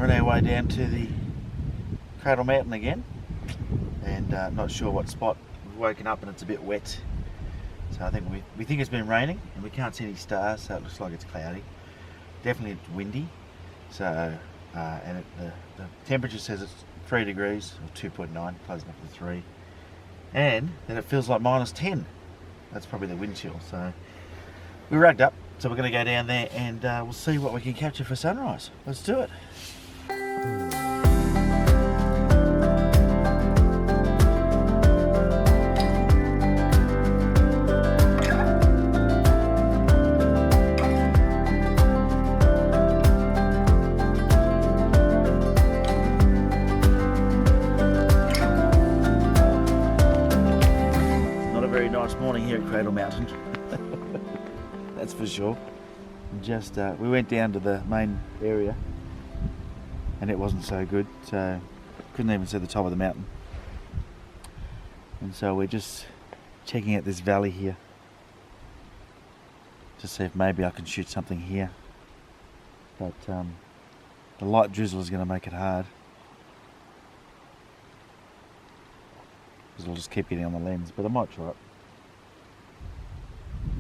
we're on our way down to the Cradle Mountain again, and not sure what spot. We've woken up and it's a bit wet, so I think we think it's been raining and we can't see any stars, so it looks like it's cloudy. Definitely it's windy, so and the temperature says it's 3 degrees or 2.9, close enough to 3, and then it feels like -10. That's probably the wind chill. So we rugged up, so we're going to go down there and we'll see what we can capture for sunrise. Let's do it. Morning here at Cradle Mountain, that's for sure. Just we went down to the main area and it wasn't so good, so couldn't even see the top of the mountain, and so we're just checking out this valley here to see if maybe I can shoot something here, but the light drizzle is going to make it hard because I'll just keep getting on the lens, but I might try it.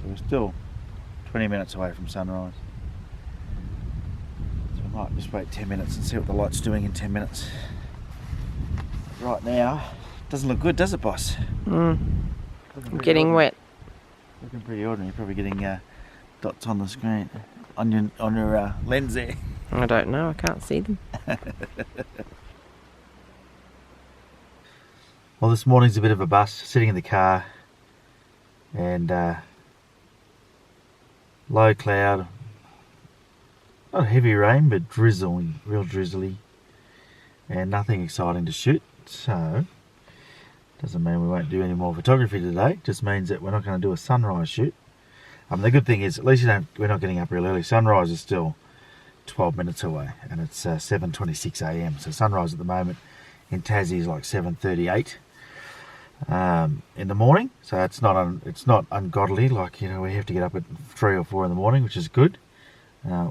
We're still 20 minutes away from sunrise, so I might just wait 10 minutes and see what the light's doing in 10 minutes. Right now, doesn't look good, does it, boss? I'm getting wet. Looking pretty ordinary. You're probably getting dots on the screen, on your lens there. I don't know, I can't see them. Well, this morning's a bit of a bust, sitting in the car and low cloud, not heavy rain, but drizzling, real drizzly, and nothing exciting to shoot. So doesn't mean we won't do any more photography today, just means that we're not going to do a sunrise shoot. The good thing is at least we're not getting up real early. Sunrise is still 12 minutes away and it's 7:26 a.m. so sunrise at the moment in Tassie is like 7:38 in the morning, so it's not ungodly, like, you know, we have to get up at 3 or 4 in the morning, which is good,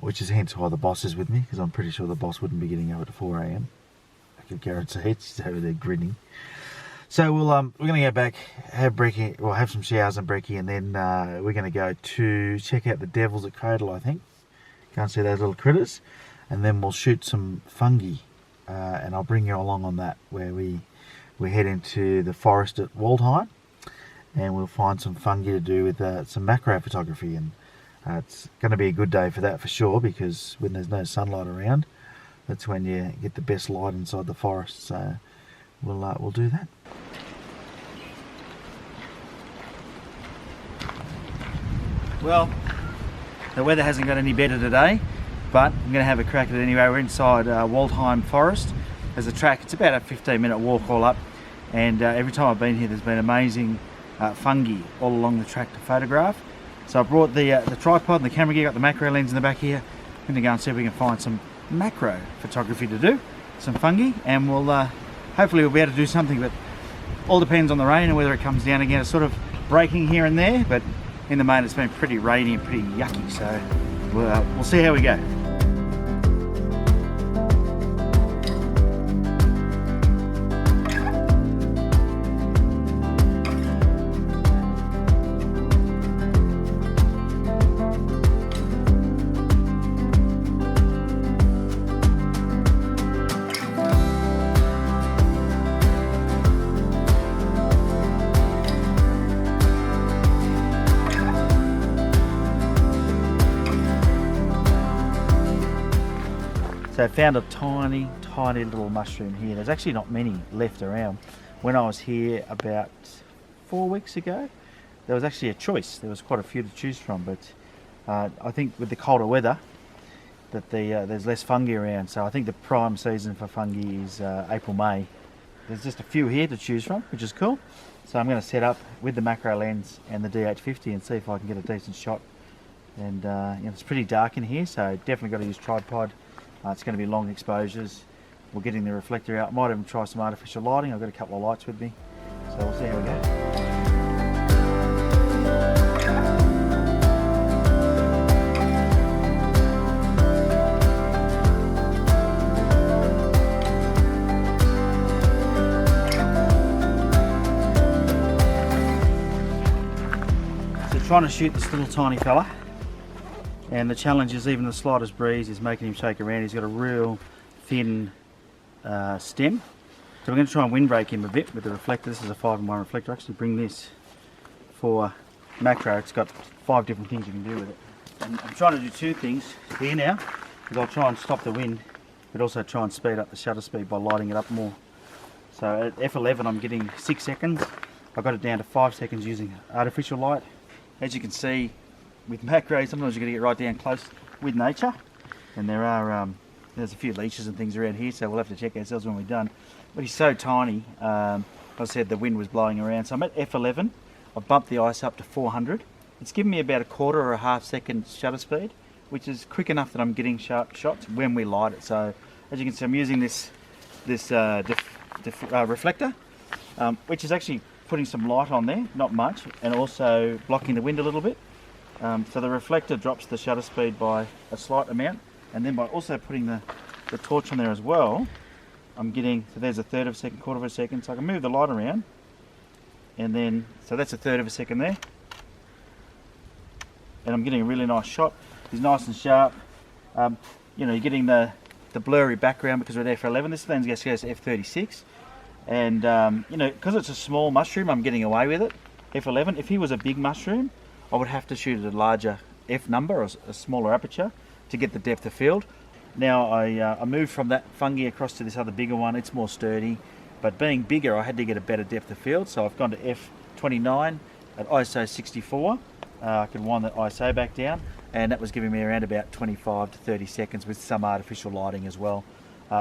which is hence why the boss is with me, because I'm pretty sure the boss wouldn't be getting up at 4 a.m. I can guarantee it. She's over there grinning. So we're going to go back, have brekkie, well, have some showers and brekkie, and then we're going to go to check out the devils at Cradle, I think. Can't see those little critters, and then we'll shoot some fungi, and I'll bring you along on that, where we head into the forest at Waldheim and we'll find some fungi to do with some macro photography, and it's going to be a good day for that for sure, because when there's no sunlight around, that's when you get the best light inside the forest. So we'll do that. Well, the weather hasn't got any better today, but I'm going to have a crack at it anyway. We're inside Waldheim Forest. There's a track, it's about a 15-minute walk all up, and every time I've been here there's been amazing fungi all along the track to photograph. So I brought the tripod and the camera gear, got the macro lens in the back here. I'm going to go and see if we can find some macro photography to do, some fungi, and we'll hopefully we'll be able to do something, but all depends on the rain and whether it comes down again. It's sort of breaking here and there, but in the main it's been pretty rainy and pretty yucky, so we'll see how we go. So I found a tiny little mushroom here. There's actually not many left around. When I was here about 4 weeks ago, there was actually a choice. There was quite a few to choose from, but I think with the colder weather that there's less fungi around. So I think the prime season for fungi is April, May. There's just a few here to choose from, which is cool. So I'm going to set up with the macro lens and the D850 and see if I can get a decent shot. And you know, it's pretty dark in here, so definitely got to use tripod. It's going to be long exposures. We're getting the reflector out. Might even try some artificial lighting. I've got a couple of lights with me, so we'll see how we go. trying to shoot this little tiny fella, and the challenge is even the slightest breeze is making him shake around. He's got a real thin stem, so we're going to try and windbreak him a bit with the reflector. This is a 5-in-1 reflector. I actually bring this for macro. It's got 5 different things you can do with it. And I'm trying to do 2 things here now, because I'll try and stop the wind, but also try and speed up the shutter speed by lighting it up more. So at f11 I'm getting 6 seconds. I got it down to 5 seconds using artificial light. As you can see with macro, sometimes you've got to get right down close with nature, and there are there's a few leashes and things around here, so we'll have to check ourselves when we're done. But he's so tiny, like I said, the wind was blowing around. So I'm at f11. I've bumped the ISO up to 400. It's given me about a quarter or a half second shutter speed, which is quick enough that I'm getting sharp shots when we light it. So as you can see, I'm using this reflector, which is actually putting some light on there, not much, and also blocking the wind a little bit. So the reflector drops the shutter speed by a slight amount, and then by also putting the torch on there as well, I'm getting, so there's a third of a second, quarter of a second, so I can move the light around, and then, so that's a third of a second there, and I'm getting a really nice shot. He's nice and sharp. You know, you're getting the blurry background because we're at f11. This lens goes to f36, and you know, because it's a small mushroom, I'm getting away with it. f11. If he was a big mushroom, I would have to shoot at a larger f number or a smaller aperture to get the depth of field. Now I moved from that Fungi across to this other bigger one. It's more sturdy, but being bigger, I had to get a better depth of field, so I've gone to f29 at ISO 64. I can wind that ISO back down, and that was giving me around about 25 to 30 seconds with some artificial lighting as well.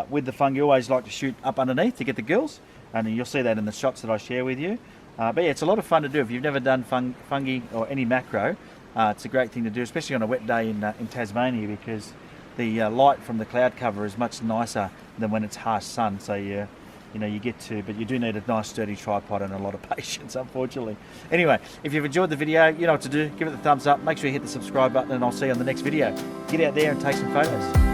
With the Fungi, I always like to shoot up underneath to get the gills, and you'll see that in the shots that I share with you. But yeah, it's a lot of fun to do. If you've never done Fungi or any macro, it's a great thing to do, especially on a wet day in Tasmania, because the light from the cloud cover is much nicer than when it's harsh sun. So you know, you get to, but you do need a nice sturdy tripod and a lot of patience, unfortunately. Anyway, if you've enjoyed the video, you know what to do. Give it the thumbs up, make sure you hit the subscribe button, and I'll see you on the next video. Get out there and take some photos.